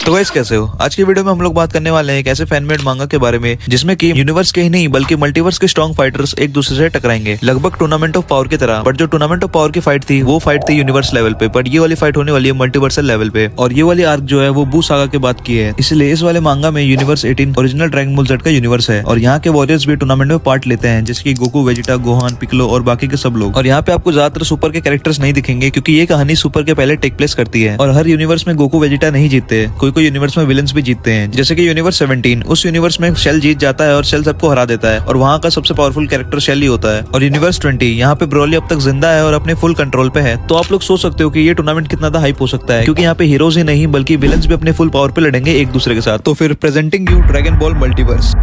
तो गाइस कैसे हो? आज की वीडियो में हम लोग बात करने वाले हैं एक ऐसे फैनमेड मांगा के बारे में जिसमें कि यूनिवर्स के ही नहीं बल्कि मल्टीवर्स के स्ट्रॉन्ग फाइटर्स एक दूसरे से टकराएंगे, लगभग टूर्नामेंट ऑफ पावर की तरह। बट जो टूर्नामेंट ऑफ पावर की फाइट थी वो फाइट थी यूनिवर्स लेवल पे, बट ये वाली फाइट होने वाली है मल्टीवर्सल लेवल पे। और ये वाली आर्क जो है वो बू सागा के बाद की है, इसलिए इस वाले मांगा में universe 18 original dragon ball Z का यूनिवर्स है और यहाँ के वॉरियर्स भी टूर्नामेंट में पार्ट लेते हैं, जिसकी गोकू, वेजिटा, गोहान, पिकलो और बाकी के सब लोग। और यहाँ पे आपको ज्यादातर सुपर के कैरेक्टर्स नहीं दिखेंगे क्योंकि ये कहानी सुपर के पहले टेक प्लेस करती है और हर यूनिवर्स में गोकू, वेजिटा नहीं जीतते, कोई यूनिवर्स में विलन्स भी जीतते हैं। जैसे कि यूनिवर्स 17, उस यूनिवर्स में शेल जीत जाता है और शेल सबको हरा देता है और वहाँ का सबसे पावरफुल कैरेक्टर शेल ही होता है। और यूनिवर्स 20, यहाँ पे ब्रोली अब तक जिंदा है और अपने फुल कंट्रोल पे है। तो आप लोग सोच सकते हो कि ये टूर्नामेंट कितना ज्यादा हाइप हो सकता है, क्योंकि यहाँ पे हीरोज ही नहीं बल्कि विलन्स भी अपने फुल पावर पे लड़ेंगे एक दूसरे के साथ। तो फिर presenting you dragon ball multiverse.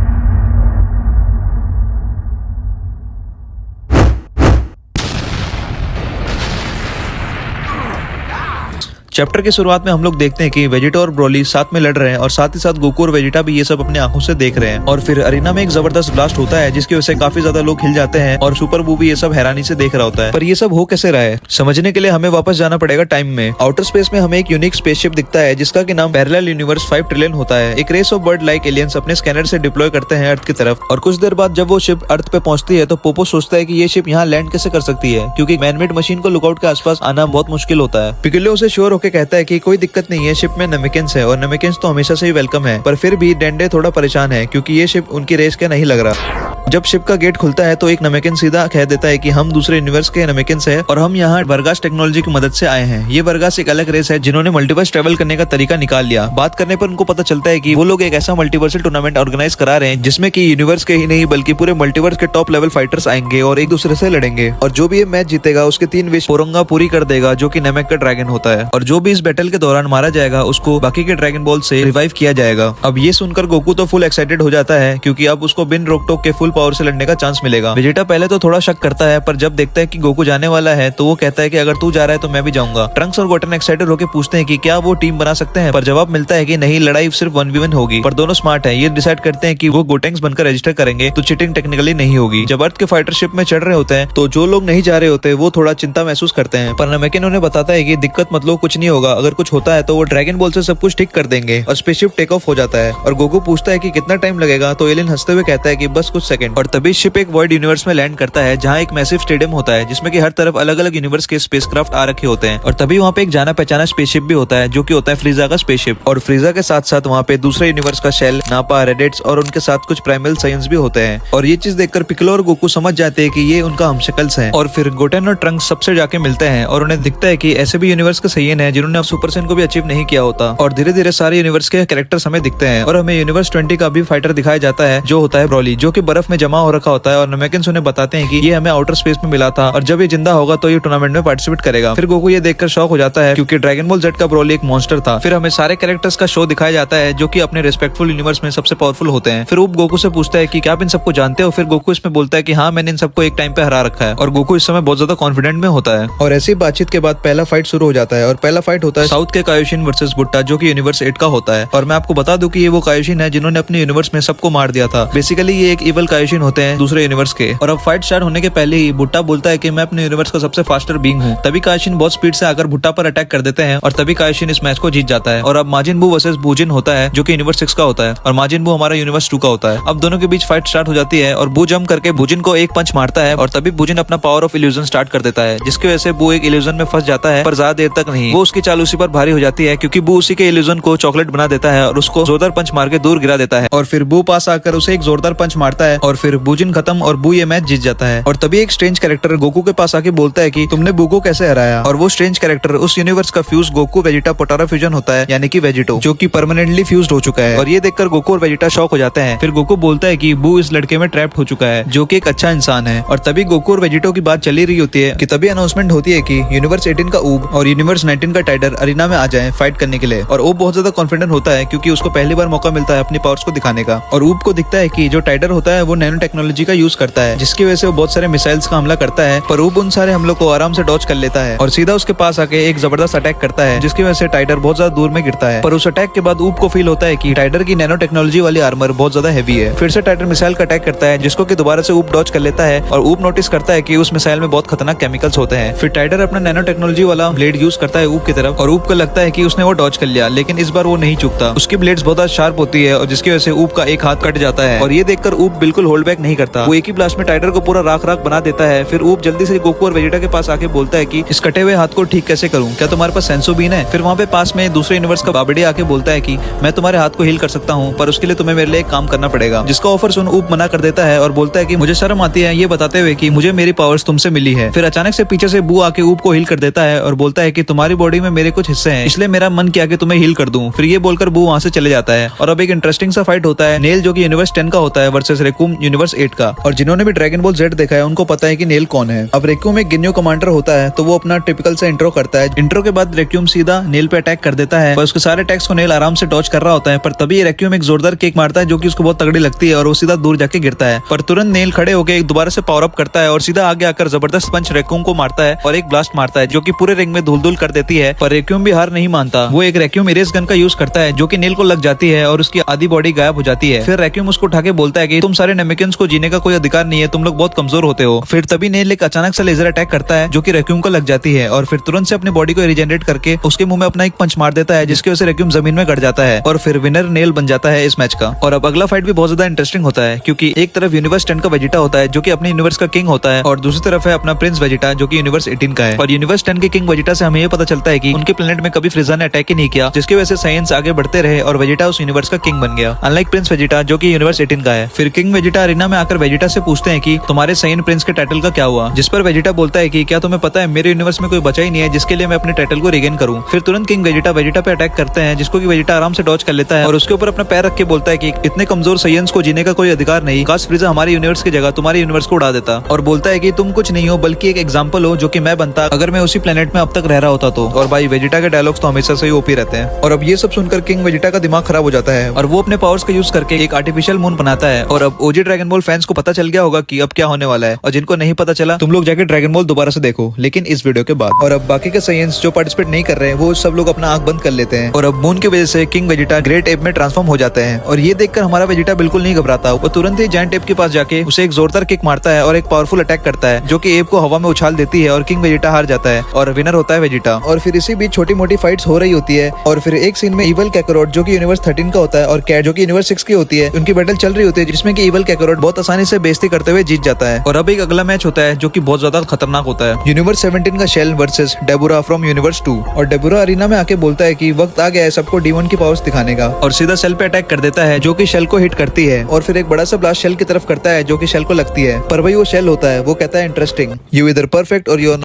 Chapter की शुरुआत में हम लोग देखते हैं कि वेजिटा और ब्रोली साथ में लड़ रहे हैं और साथ ही साथ गोकू और वेजिटा भी ये सब अपनी आंखों से देख रहे हैं। और फिर अरीना में एक जबरदस्त ब्लास्ट होता है जिसकी वजह से काफी ज्यादा लोग हिल जाते हैं और सुपर बू भी ये सब हैरानी से देख रहा होता है। पर ये सब हो कैसे रहा है, समझने के लिए हमें वापस जाना पड़ेगा टाइम में। आउटर स्पेस में हमें एक यूनिक स्पेसशिप दिखता है जिसका की नाम पैरेलल यूनिवर्स 5 ट्रिलियन होता है। एक race of bird like aliens अपने स्कैनर से डिप्लॉय करते हैं अर्थ की तरफ और कुछ देर बाद जब वो शिप अर्थ पे पहुंचती है तो पोपो सोचता है कि ये शिप यहाँ लैंड कैसे कर सकती है, क्योंकि मैनमेड मशीन को लुकआउट के आसपास आना बहुत मुश्किल होता है। पिकलो उसे श्योर होकर कहता है कि कोई दिक्कत नहीं है, शिप में नमेकिंस है और नमेकिंस तो हमेशा से ही वेलकम है। पर फिर भी डेंडे थोड़ा परेशान है क्योंकि ये शिप उनकी रेस के नहीं लग रहा। जब शिप का गेट खुलता है तो एक नमेकिन सीधा कह देता है कि हम दूसरे यूनिवर्स के नमेकिन्स हैं और हम यहाँ वर्गास टेक्नोलॉजी की मदद से आए हैं। ये वर्गास एक अलग रेस है जिन्होंने मल्टीवर्स ट्रेवल करने का तरीका निकाल लिया। बात करने पर उनको पता चलता है कि वो लोग एक ऐसा मल्टीवर्सल टूर्नामेंट ऑर्गेनाइज करा रहे हैं जिसमें कि यूनिवर्स के ही नहीं बल्कि पूरे मल्टीवर्स के टॉप लेवल फाइटर्स आएंगे और एक दूसरे से लड़ेंगे। और जो भी ये मैच जीतेगा उसके 3 विश पोरंगा पूरी कर देगा, जो कि नमेक का ड्रैगन होता है। और जो भी इस बैटल के दौरान मारा जाएगा उसको बाकी के ड्रैगन बॉल से रिवाइव किया जाएगा। अब ये सुनकर गोकू तो फुल एक्साइटेड हो जाता है क्योंकि अब उसको बिन रोक टोक के फुल पावर से लड़ने का चांस मिलेगा। वेजिटा पहले तो थोड़ा शक करता है, पर जब देखता है कि गोकू जाने वाला है तो वो कहता है कि अगर तू जा रहा है तो मैं भी जाऊंगा। ट्रंक्स और गोटेन एक्साइटेड होकर पूछते हैं कि क्या वो टीम बना सकते हैं, पर जवाब मिलता है कि नहीं, लड़ाई सिर्फ 1v1 होगी। पर दोनों स्मार्ट है, ये डिसाइड करते हैं कि वो गोटेंग्स बनकर रजिस्टर करेंगे तो चीटिंग टेक्निकली नहीं होगी। जब अर्थ के फाइटर शिप में चढ़ रहे होते हैं तो जो लोग नहीं जा रहे होते वो थोड़ा चिंता महसूस करते हैं, पर नमेकिन उन्हें बताता है कि दिक्कत मत लो, कुछ नहीं होगा, अगर कुछ होता है तो वो ड्रैगन बॉल से सब कुछ ठीक कर देंगे। और स्पेसशिप टेक ऑफ हो जाता है और गोकू पूछता है कि कितना टाइम लगेगा, तो एलियन हंसते हुए कहता है कि बस कुछ सेकंड। और तभी शिप एक वॉइड यूनिवर्स में लैंड करता है जहाँ एक मैसिव स्टेडियम होता है जिसमें कि हर तरफ अलग अलग यूनिवर्स के स्पेसक्राफ्ट आ रखे होते हैं। और तभी वहाँ पे एक जाना पहचाना स्पेसशिप भी होता है जो कि होता है फ्रीजा का स्पेसशिप। और फ्रीजा के साथ साथ वहाँ पे दूसरे यूनिवर्स का शेल, नापा, रेडिट्स और उनके साथ कुछ प्राइमल साइंस भी होते हैं। और ये चीज देखकर पिकलो और गोकू समझ जाते हैं कि ये उनका हमशक्ल्स हैं। और फिर गोटेन और ट्रंक्स सबसे जाके मिलते हैं और उन्हें दिखता है कि ऐसे भी यूनिवर्स के सैयन हैं जिन्होंने अब सुपर सैयन को भी अचीव नहीं किया होता। और धीरे धीरे सारे यूनिवर्स के कैरेक्टर्स हमें दिखते हैं और हमें यूनिवर्स 20 का भी फाइटर दिखाया जाता है जो होता है ब्रोली, जो कि बर्फ में जमा हो रखा होता है। और नमेकिन्स उन्हें बताते हैं कि ये हमें आउटर स्पेस में मिला था और जब ये जिंदा होगा तो ये टूर्नामेंट में पार्टिसिपेट करेगा। फिर गोकू ये देखकर शॉक हो जाता है क्योंकि ड्रैगन बॉल जेड का ब्रोली एक मॉन्स्टर था। फिर हमें सारे कैरेक्टर्स का शो दिखाया जाता है जो कि अपने रिस्पेक्टफुल यूनिवर्स में सबसे पावरफुल होते हैं। फिर ऊप गोकू से पूछता है कि क्या आप इन सबको जानते हो। फिर गोकू इसमें बोलता है कि हाँ, मैंने इन सबको एक टाइम पे हरा रखा है। और गोकू इस समय बहुत ज्यादा कॉन्फिडेंट में होता है। और ऐसी बातचीत के बाद पहला फाइट शुरू हो जाता है और पहला फाइट होता है साउथ के कायोशिन वर्सेस बुट्टा, जो कि यूनिवर्स 8 का होता है। और मैं आपको बता दूं कि ये वो कायोशिन है जिन्होंने अपने यूनिवर्स में सबको मार दिया था। बेसिकली ये एक इवल कायोशिन होते हैं दूसरे यूनिवर्स के। और अब फाइट स्टार्ट होने के पहले ही बुट्टा बोलता है कि मैं अपने यूनिवर्स का सबसे फास्टर बीइंग हूँ। तभी कायोशिन बहुत स्पीड से आकर भुट्टा पर अटैक कर देते हैं और तभी कायोशिन इस मैच को जीत जाता है। और अब माजिन बू वर्सेस बूजिन होता है जो कि यूनिवर्स 6 का होता है और माजिन बू हमारा यूनिवर्स 2 का होता है। अब दोनों के बीच फाइट स्टार्ट हो जाती है और बू जंप करके बूजिन को एक पंच मारता है और तभी बूजिन अपना पावर ऑफ इल्यूजन स्टार्ट कर देता है, जिसकी वजह से बू एक इल्यूजन में फंस जाता है, पर ज्यादा देर तक नहीं। वो उसकी चाल उसी पर भारी हो जाती है क्योंकि बू उसी के इल्यूजन को चॉकलेट बना देता है और उसको जोरदार पंच मार के दूर गिरा देता है। और फिर बू पास आकर उसे एक जोरदार पंच मारता है और फिर बूजिन खत्म और बू ये मैच जीत जाता है। और तभी एक स्ट्रेंज कैरेक्टर गोकू के पास आके बोलता है कि तुमने बू को कैसे हराया। और वो स्ट्रेंज कैरेक्टर उस यूनिवर्स का फ्यूज गोकू वेजिटा पोटारा फ्यूजन होता है, यानी कि वेजिटो, जो कि परमानेंटली फ्यूज्ड हो चुका है। और ये देखकर गोकू और वेजिटा शॉक हो जाते हैं। फिर गोकू बोलता है कि बू इस लड़के में ट्रैप्ड हो चुका है, जो कि एक अच्छा इंसान है। और तभी गोकू और वेजिटो की बात चली रही होती है कि तभी अनाउंसमेंट होती है कि यूनिवर्स 18 का ऊब और यूनिवर्स 19 का टाइडर अरीना में आ जाए फाइट करने के लिए। और ऊब बहुत ज्यादा कॉन्फिडेंट होता है क्योंकि उसको पहली बार मौका मिलता है अपनी पावर्स को दिखाने का। और ऊब को दिखता है कि जो टाइडर होता है वो नैनो टेक्नोलॉजी का यूज करता है, जिसकी वजह से वो बहुत सारे मिसाइल्स का हमला करता है, पर ऊब उन सारे हमलों को आराम से डॉज कर लेता है और सीधा उसके पास आके एक जबरदस्त अटैक करता है, जिसकी वजह से टाइडर बहुत ज्यादा दूर में गिरता है। पर उस अटैक के बाद ऊब को फील होता है कि टाइडर की नैनो टेक्नोलॉजी वाली आर्मर बहुत ज्यादा हैवी है। फिर से टाइडर मिसाइल का अटैक करता है, जिसको कि दोबारा से ऊब डॉज कर लेता है और ऊब नोटिस करता है कि उस मिसाइल में बहुत खतरनाक केमिकल्स होते हैं। फिर टाइडर अपना नैनो टेक्नोलॉजी वाला ब्लेड यूज करता है ऊब की तरफ और ऊब को लगता है कि उसने वो डॉज कर लिया, लेकिन इस बार वो नहीं चूकता। उसकी ब्लेड्स बहुत शार्प होती है और जिसकी वजह से ऊब का एक हाथ कट जाता है और ये देखकर ऊब बिल्कुल होल्ड बैक नहीं करता। वो एक ही ब्लास्ट में टाइडर को पूरा राख राख बना देता है। फिर ऊब जल्दी से गोकू और वेजिटा के पास आके बोलता है कि इस कटे हुए हाथ को ठीक कैसे करूं, क्या तुम्हारे पास सेंसो बीन है? फिर वहाँ पे पास में दूसरे यूनिवर्स का बाबडी आके बोलता है कि मैं तुम्हारे हाथ को हील कर सकता हूँ, पर उसके लिए तुम्हें मेरे लिए एक काम करना पड़ेगा, जिसका ऑफर सुन ऊब मना कर देता है और बोलता है कि मुझे शर्म आती है ये बताते हुए कि मुझे मेरी पावर्स तुमसे मिली है। फिर अचानक से पीछे से बू आके ऊब को हील कर देता है और बोलता है कि तुम्हारी बॉडी में मेरे कुछ हिस्से हैं, इसलिए मेरा मन किया कि तुम्हें हील कर दूं। फिर ये बोलकर बू वहाँ से चले जाता है और अब एक इंटरेस्टिंग सा फाइट होता है नेल, जो कि यूनिवर्स 10 का होता है, वर्सेस रेक्यूम यूनिवर्स 8 का। और जिन्होंने भी ड्रैगन बॉल जेड देखा है उनको पता है कि नेल कौन है। अब रेक्यूम एक गिन्यू कमांडर होता है, तो वो अपना टिपिकल सा इंट्रो करता है। इंट्रो के बाद रेक्यूम सीधा नेल पे अटैक कर देता है, पर उसके सारे अटैक्स को नेल आराम से डॉज कर रहा होता है। पर तभी रेक्यूम एक जोरदार किक मारता है जो कि उसको बहुत तगड़ी लगती है और वो सीधा दूर जाके गिरता है। पर तुरंत नेल खड़े होकर दोबारा से पावर अप करता है और सीधा आगे आकर जबरदस्त पंच रेक्यूम को मारता है और एक ब्लास्ट मारता है जो कि पूरे रिंग में धूल धूल कर देती है। पर रेक्यूम भी हार नहीं मानता, वो एक रेक्यूम इरेज गन का यूज करता है जो कि नेल को लग जाती है और उसकी आधी बॉडी गायब हो जाती है। फिर रेक्यूम उसको उठा के बोलता है कि तुम सारे नेमेकियंस को जीने का कोई अधिकार नहीं है, तुम लोग बहुत कमजोर होते हो। फिर तभी नेल एक अचानक से लेजर अटैक करता है जो कि रेक्यूम को लग जाती है और फिर तुरंत से अपनी बॉडी को रिजेनरेट करके उसके मुंह में अपना एक पंच मार देता है, जिसकी वजह से रेक्यूम जमीन में गड़ जाता है और फिर विनर नेल बन जाता है इस मैच का। और अब अगला फाइट भी बहुत ज्यादा इंटरेस्टिंग होता है, क्योंकि एक तरफ यूनिवर्स 10 का वेजिटा होता है जो कि अपने यूनिवर्स का किंग होता है और दूसरी तरफ है अपना प्रिंस वेजिटा जो कि यूनिवर्स 18 का है। और यूनिवर्स 10 के किंग वेजिटा से हमें ये पता चलता है कि उनके प्लेनेट में कभी फ्रीजा ने अटैक ही नहीं किया, जिसकी वजह से साइंस आगे बढ़ते रहे और वेजिटा उस यूनिवर्स का किंग बन गया, अनलाइक प्रिंस वेजिटा जो कि यूनिवर्स 18 का है। फिर किंग वेजिटा अरीना में आकर वेजिटा से पूछते हैं कि तुम्हारे साइन प्रिंस के टाइटल का क्या हुआ, जिस पर वेजिटा बोलता है कि क्या तुम्हें पता है मेरे यूनिवर्स में कोई बचा ही नहीं है जिसके लिए मैं अपने टाइटल को रिगेन करूं। फिर तुरंत किंग वेजिटा पे अटैक करते हैं, जिसको कि वेजिटा आराम से डॉज कर लेता है और उसके ऊपर अपना पैर रख के बोलता है कि इतने कमजोर साइंस को जीने का कोई अधिकार नहीं, काश फ्रीजा हमारे यूनिवर्स की जगह तुम्हारे यूनिवर्स को उड़ा देता। और बोलता है कि तुम कुछ नहीं हो बल्कि एक एग्जांपल हो जो कि मैं बनता अगर मैं उसी प्लेनेट में अब तक रह रहा होता तो। और भाई वेजिटा के डायलॉग्स तो हमेशा से ही ओपी रहते हैं। और अब ये सब सुनकर किंग वेजिटा का दिमाग खराब हो जाता है और वो अपने पावर्स का यूज करके एक आर्टिफिशियल मून बनाता है। और अब ओजी ड्रैगन बॉल फैंस को पता चल गया होगा कि अब क्या होने वाला है, और जिनको नहीं पता चला तुम लोग जाके ड्रैगन बॉल दोबारा से देखो, लेकिन इस वीडियो के बाद। और अब बाकी के साइंस जो पार्टिसिपेट नहीं कर रहे हैं वो सब लोग अपना आंख बंद कर लेते हैं और अब मून की वजह से किंग वेजिटा ग्रेट एप में ट्रांसफॉर्म हो जाते हैं। और ये देखकर हमारा वेजिटा बिल्कुल नहीं घबराता, वो तुरंत ही जायंट एप के पास जाके उसे एक जोरदार किक मारता है और एक पावरफुल अटैक करता है जो कि एप को हवा में उछाल देती है और किंग वेजिटा हार जाता है और विनर होता है वेजिटा। और फिर इसी बीच छोटी मोटी फाइट्स हो रही होती है और फिर एक सीन में इवल कैकरोट जो कि यूनिवर्स 13 का होता है और कैट जो कि यूनिवर्स 6 की होती है, उनकी बैटल चल रही होती है, जिसमें कि इवल कैकरोट बहुत आसानी से बेइज्जती करते हुए जीत जाता है। और अब एक अगला मैच होता है जो कि बहुत ज्यादा खतरनाक होता है, यूनिवर्स 17 का shell versus Deborah from universe 2। और डेबोरा अरीना में आके बोलता है कि वक्त आ गया है सबको डीमन की पावर्स दिखाने का, और सीधा शेल पे अटैक कर देता है जो कि शेल को हिट करती है और फिर एक बड़ा सा ब्लास्ट शेल की तरफ करता है जो कि शेल को लगती है। पर भाई वो शेल होता है, वो कहता है इंटरेस्टिंग, यू इधर परफेक्ट और यू।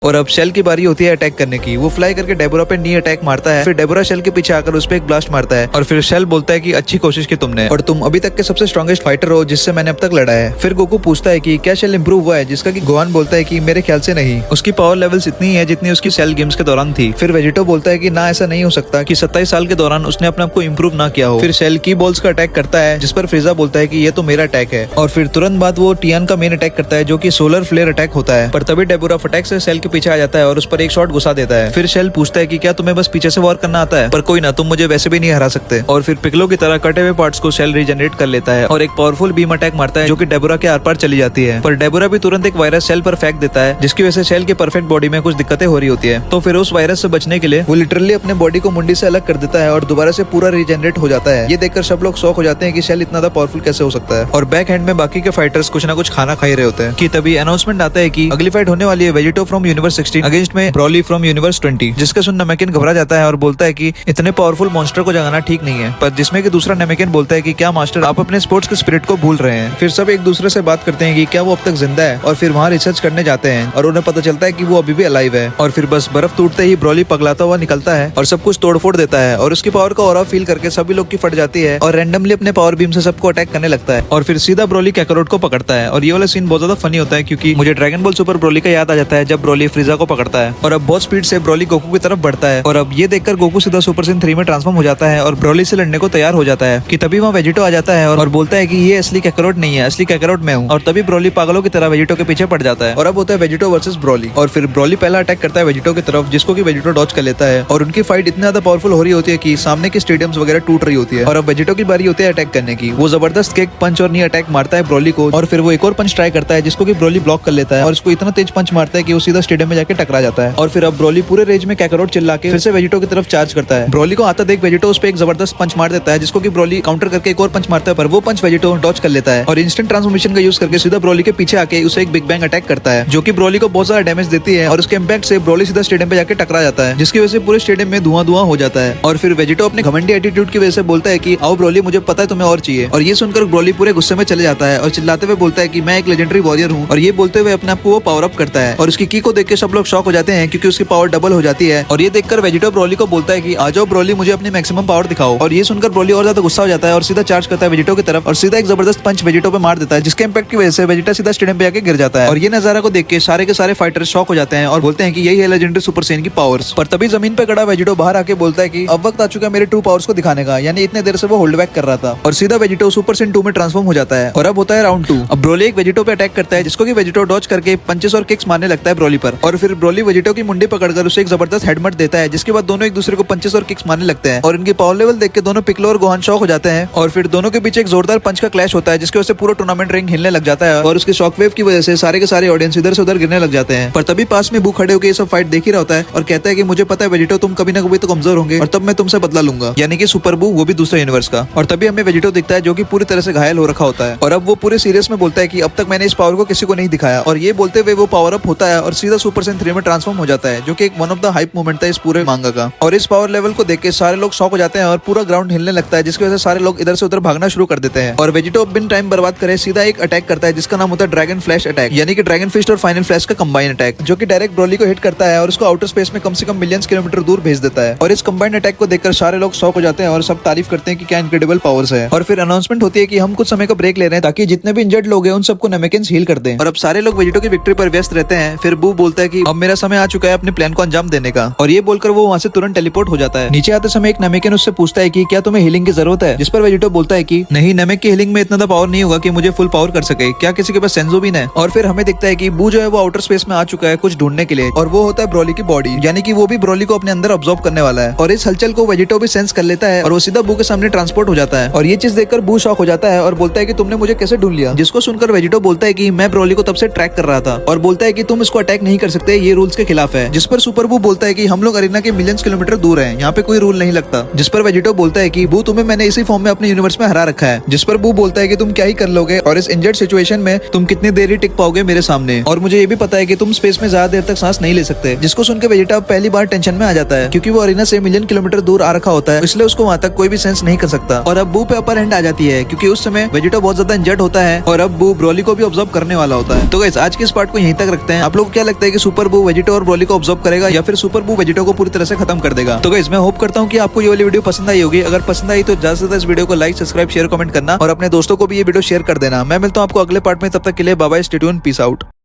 और अब शेल की बारी होती है अटैक करने की, वो फ्लाई करके डेबोरा पे नी अटैक मारता है। फिर डेबोरा शेल के पीछे आकर उस पे एक ब्लास्ट मारता है और फिर शेल बोलता है कि अच्छी कोशिश की तुमने और तुम अभी तक के सबसे स्ट्रॉन्गेस्ट फाइटर हो जिससे मैंने अब तक लड़ा है। फिर गोकू पूछता है कि क्या शेल इंप्रूव हुआ है, जिसका कि गोहान बोलता है कि मेरे ख्याल से नहीं, उसकी पावर लेवल्स इतनी है जितनी उसकी सेल गेम्स के दौरान थी। फिर वेजिटो बोलता है कि ना ऐसा नहीं हो सकता कि 27 साल के दौरान उसने अपने आप को इम्प्रूव ना किया हो। फिर शेल की बॉल्स का अटैक करता है जिस पर फ्रीजा बोलता है कि ये तो मेरा अटैक है। और फिर तुरंत बाद वो टियान का मेन अटैक करता है जो कि सोलर फ्लेयर अटैक होता है। पर तभी डेबोरा फटाक से शेल के पीछे आ जाता है और पर एक शॉट घुसा देता है। फिर शेल पूछता है कि क्या तुम्हें बस पीछे से वॉर करना आता है, पर कोई ना, तुम मुझे वैसे भी नहीं हरा सकते। और फिर पिकलो की तरह कटे हुए पार्ट्स को शेल रीजनरेट कर लेता है और एक पावरफुल बीम अटैक मारता है जो कि डेबोरा के आर पार चली जाती है। पर डेबोरा भी तुरंत एक वायरस शेल पर फेंक देता है जिसकी वजह से शेल की परफेक्ट बॉडी में कुछ दिक्कतें हो रही होती है। तो फिर उस वायरस से बचने के लिए वो लिटरली अपने बॉडी को मुंडी से अलग कर देता है और दोबारा से पूरा रीजनरेट हो जाता है। ये देखकर सब लोग शॉक हो जाते हैं कि शेल इतना ज्यादा पावरफुल कैसे हो सकता है। और बैक हैंड में बाकी के फाइटर्स कुछ ना कुछ खाना खा ही रहे होते हैं कि तभी अनाउंसमेंट आता है कि अगली फाइट होने वाली है वेजिटो फ्रॉम यूनिवर्स 16 अगेंस्ट में ब्रॉली फ्रॉम यूनिवर्स 20, जिसका सुन नमेकिन घबरा जाता है और बोलता है कि इतने पावरफुल मॉन्स्टर को जगाना ठीक नहीं है। पर जिसमें कि दूसरा नमेकिन बोलता है कि क्या मास्टर आप अपने स्पोर्ट्स के स्पिरिट को भूल रहे हैं। फिर सब एक दूसरे से बात करते हैं कि क्या वो अब तक जिंदा है और फिर वहाँ रिसर्च करने जाते हैं और उन्हें पता चलता है कि वो अभी भी अलाइव है। और फिर बस बर्फ टूटते ही ब्रॉली पगलाता हुआ निकलता है और सब कुछ तोड़फोड़ देता है और उसकी पावर का ऑरा फील करके सभी लोग की फट जाती है और रैंडमली अपने पावर बीम से सबको अटैक करने लगता है और फिर सीधा ब्रॉली कैकरोट को पकड़ता है। और ये वाला सीन बहुत ज्यादा फनी होता है क्योंकि मुझे ड्रैगन बॉल सुपर ब्रॉली का याद आ जाता है जब ब्रॉली फ्रीजा को पकड़ता है और अब बहुत स्पीड से ब्रोली गोकू की तरफ बढ़ता है और अब ये देखकर गोकू सीधा सुपर सेन 3 में ट्रांसफॉर्म हो जाता है और ब्रोली से लड़ने को तैयार हो जाता है कि तभी वहाँ वेजिटो आ जाता है और बोलता है कि ये असली कैकरोट नहीं है, असली कैकरोट मैं हूँ। और तभी ब्रोली पागलों की तरह वेजिटो के पीछे पड़ जाता है और अब होता है वेजिटो वर्सेस ब्रोली। और फिर ब्रोली पहला अटैक करता है वेजिटो की तरफ, जिसको कि वेजिटो डॉज कर लेता है और उनकी फाइट इतनी ज्यादा पावरफुल हो रही होती है कि सामने के स्टेडियम्स वगैरह टूट रही होती है। और अब वेजिटो की बारी होती है अटैक करने की। वो जबरदस्त किक, पंच और नी अटैक मारता है ब्रोली को और फिर वो एक और पंच ट्राई करता है जिसको कि ब्रोली ब्लॉक कर लेता है और उसको इतना तेज पंच मारता है कि वो सीधा स्टेडियम में जाके टकरा जाता है। और फिर अब ब्रोली पूरे रेंज में कैकरोट चिल्ला के फिर से वेजिटो की तरफ चार्ज करता है। ब्रोली को आता देख वेजिटो उस पे एक जबरदस्त पंच मार देता है जिसको कि ब्रोली काउंटर करके एक और पंच मारता है, पर वो पंच वेजिटो डॉज कर लेता है और इंस्टेंट ट्रांसफॉर्मेशन का यूज करके सीधा ब्रोली के पीछे आके उसे एक बिग बैंग अटैक करता है जो कि ब्रोली को बहुत ज्यादा डैमेज देती है और उसके इम्पैक्ट से ब्रोली सीधा स्टेडियम पे जाके टकरा जाता है, जिसकी वजह से पूरे स्टेडियम में धुआं धुआं हो जाता है। और फिर वेजिटो अपने घमंडी एटीट्यूड की वजह से बोलता है कि आओ ब्रोली, मुझे पता है तुम्हें और चाहिए। और ये सुनकर ब्रोली पूरे गुस्से में चले जाता है और चिल्लाते हुए बोलता है कि मैं एक लेजेंडरी वॉरियर हूँ। और ये बोलते हुए अपने आप को वो पावर अप करता है और उसकी की को देख के सब लोग शॉक हो जाते हैं क्योंकि उसकी पावर डबल हो जाती है। और ये देखकर वेजिटो ब्रोली को बोलता है कि आ जाओ ब्रोली, मुझे अपनी मैक्सिमम पावर दिखाओ। और ये सुनकर ब्रोली और ज्यादा गुस्सा हो जाता है और सीधा चार्ज करता है वेजिटो की तरफ और सीधा एक जबरदस्त पंच वेजिटो पे मार देता है, जिसके इम्पैक्ट की वजह से वेजिटा सीधा स्टेडियम पे जाके गिर जाता है। और ये नजारा को देख के सारे फाइटर्स शॉक हो जाते हैं और बोलते हैं कि यही है लेजेंडरी सुपर सेन की पावर्स। पर तभी जमीन पे खड़ा वेजिटो बाहर आके बोलता है कि अब वक्त आ चुका है मेरे ट्रू पावर्स को दिखाने का, यानी इतने देर से वो होल्ड बैक कर रहा था। और सीधा वेजिटो सुपर सेन 2 में ट्रांसफॉर्म हो जाता है और अब होता है राउंड 2। अब ब्रोली एक वेजिटो पे अटैक करता है जिसको कि वेजिटो डॉज करके पंचेस और किक्स मारने लगता है ब्रोली पर। और फिर ब्रोली वेजिटो की मुंडी पकड़कर उसे एक जबरदस्त हेडमट देता है, जिसके बाद दोनों एक दूसरे को पंचेस और किक्स मारने लगते हैं और इनकी पावर लेवल देख के दोनों पिकलो और गोहान शॉक हो जाते हैं। और फिर दोनों के बीच एक जोरदार पंच का क्लैश होता है जिसकी वजह से पूरा टूर्नामेंट रिंग हिलने लग जाता है और उसके शॉकवेव की वजह से सारे के सारे ऑडियंस इधर से उधर गिरने लग जाते हैं। पर तभी पास में बू खड़े होकर ये सब फाइट देख ही रहा होता है और कहता है कि मुझे पता है वेजिटो, तुम कभी ना कभी तो कमजोर होंगे और तब मैं तुमसे बदला लूंगा, यानी कि सुपर बू, वो भी दूसरे यूनिवर्स का। और तभी हमें वेजिटो दिखता है जो कि पूरी तरह से घायल हो रखा होता है और अब वो पूरे सीरियस में बोलता है कि अब तक मैंने इस पावर को किसी को नहीं दिखाया। और ये बोलते हुए वो पावर अप होता है और सीधा सुपर सेन 3 में ट्रांसफॉर्म हो जाता है, जो कि एक one of the hype moment था इस पूरे मांगा का। और इस पावर लेवल को देख के सारे लोग शॉक हो जाते हैं और पूरा ग्राउंड हिलने लगता है, जिसकी वजह से सारे लोग इधर से उधर भागना शुरू कर देते हैं। और वेजिटो बिन टाइम बर्बाद करे सीधा एक अटैक करता है जिसका नाम होता है ड्रैगन फ्लैश अटैक, यानी कि ड्रैगन फिस्ट और फाइनल फ्लैश का कंबाइन अटैक, जो कि डायरेक्ट ब्रोली को हिट करता है और उसको आउटर स्पेस में कम से कम मिलियंस किलोमीटर दूर भेज देता है। और इस कंबाइंड अटैक को देखकर सारे लोग शॉक हो जाते हैं और सब तारीफ करते हैं कि क्या इनक्रेडिबल पावर्स है। और फिर अनाउंसमेंट होती है कि हम कुछ समय का ब्रेक ले रहे हैं ताकि जितने भी इंजर्ड लोग हैं उन सबको नेमेकिंस हील कर दें। और अब सारे लोग वेजिटो की विक्ट्री पर व्यस्त रहते हैं। फिर बू बोलता है कि अब मेरा समय आ चुका है अपने प्लान को अंजाम देने का, और ये बोलकर वो वहाँ से तुरंत टेलीपोर्ट हो जाता है। नीचे आते समय एक नेमेकिन उससे पूछता है कि क्या तुम्हें हीलिंग की जरूरत है, जिस पर वेजिटो बोलता है कि नहीं, नेमेक की हीलिंग में इतना तो पावर नहीं होगा कि मुझे फुल पावर कर सके, क्या किसी के पास सेंजो भी है। और फिर हमें दिखता है कि बू जो है वो आउटर स्पेस में आ चुका है कुछ ढूंढने के लिए, और वो होता है ब्रोली की बॉडी, यानी कि वो भी ब्रोली को अपने अंदर ऑब्जॉर्व करने वाला है। और इस हलचल को वेजिटो भी सेंस कर लेता है और वो सीधा बू के सामने ट्रांसपोर्ट हो जाता है। और ये चीज देखकर बू शॉक हो जाता है और बोलता है कि तुमने मुझे कैसे ढूंढ लिया, जिसको सुनकर वेजिटो बोलता है कि मैं ब्रोली को तब से ट्रैक कर रहा था, और बोलता है कि तुम इसको अटैक नहीं कर सकते, ये रूल्स के खिलाफ है। जिस पर सुपर बू बोलता है कि हम लोग अरीना के मिलियंस किलोमीटर दूर हैं, यहाँ पे कोई रूल नहीं लगता। जिस पर वेजिटो बोलता है कि बू, तुम्हें मैंने इसी फॉर्म में अपने यूनिवर्स में हरा रखा है। जिस पर बू बोलता है कि तुम क्या ही कर लोगे और इस इंजर्ड सिचुएशन में तुम कितनी देर ही टिक पाओगे मेरे सामने, और मुझे ये भी पता है कि तुम स्पेस में ज्यादा देर तक सांस नहीं ले सकते। जिसको सुनकर वेजिटा पहली बार टेंशन में आ जाता है क्योंकि वो अरीना से मिलियन किलोमीटर दूर आ रखा होता है, इसलिए उसको वहाँ तक कोई भी सेंस नहीं कर सकता। और अब बू पे अपर हैंड आ जाती है क्योंकि उस समय वेजिटो बहुत ज्यादा इंजर्ड होता है और अब बू ब्रोली को भी ऑब्जर्व करने वाला होता है। तो गाइस, आज के इस पार्ट को यहीं तक रखते हैं। आप लोग क्या लगता है कि सुपर बू वेजिटो और ब्रोली को ऑब्जर्व करेगा या फिर सुपर बू वेजिटो को पूरी तरह से खत्म कर देगा? तो गाइस, मैं होप करता हूँ कि आपको ये वाली वीडियो पसंद आई होगी। अगर पसंद आई तो ज्यादा से ज्यादा इस वीडियो को लाइक, सब्सक्राइब, शेयर, कमेंट करना और अपने दोस्तों को भी ये वीडियो शेयर कर देना। मैं मिलता हूँ आपको अगले पार्ट में, तब तक के लिए bye bye, stay tuned, peace out.